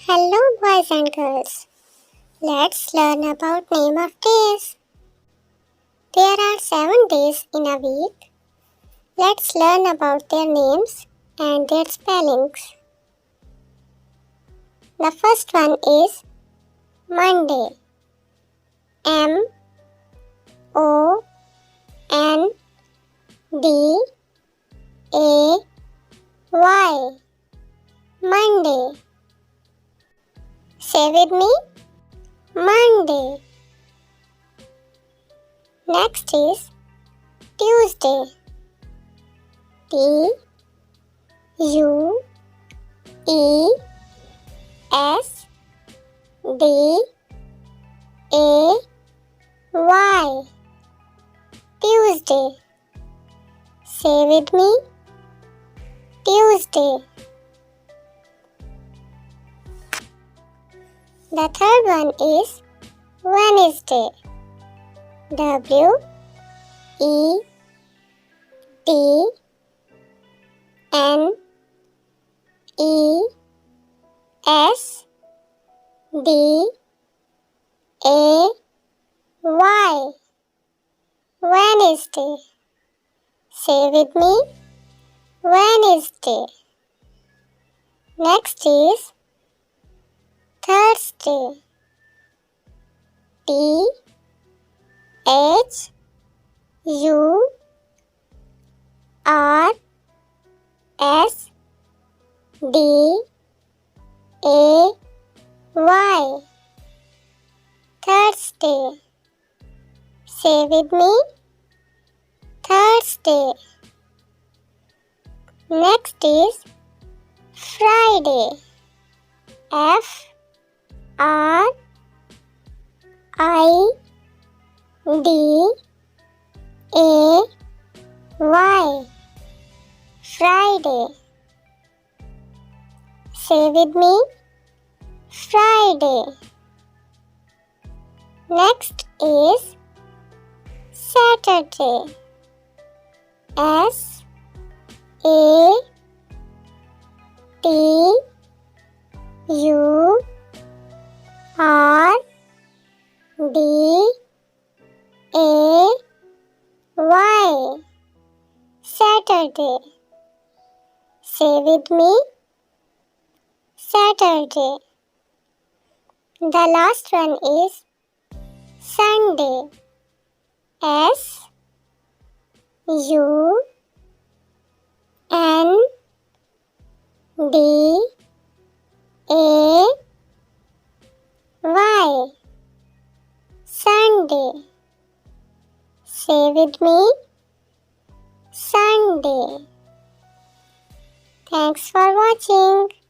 Hello boys and girls. Let's learn about name of days. There are 7 days in a week. Let's learn about their names and their spellings. The first one is Monday. M O N D A Y. Monday. Say with me. Monday. Next is Tuesday. T U E S D A Y. Tuesday. Say with me. Tuesday. The third one is Wednesday. W E D N E S D A Y. Wednesday. Say with me. Wednesday. Next is Thursday. T H U R S D A Y. Thursday. Say with me. Thursday. Next is Friday. F R I D A Y. Friday. Say with me. Friday. Next is Saturday. S A T U R D A Y. Saturday. Say with me. Saturday. The last one is Sunday. S U N D A Y. Sunday. Say with me. Sunday. Thanks for watching.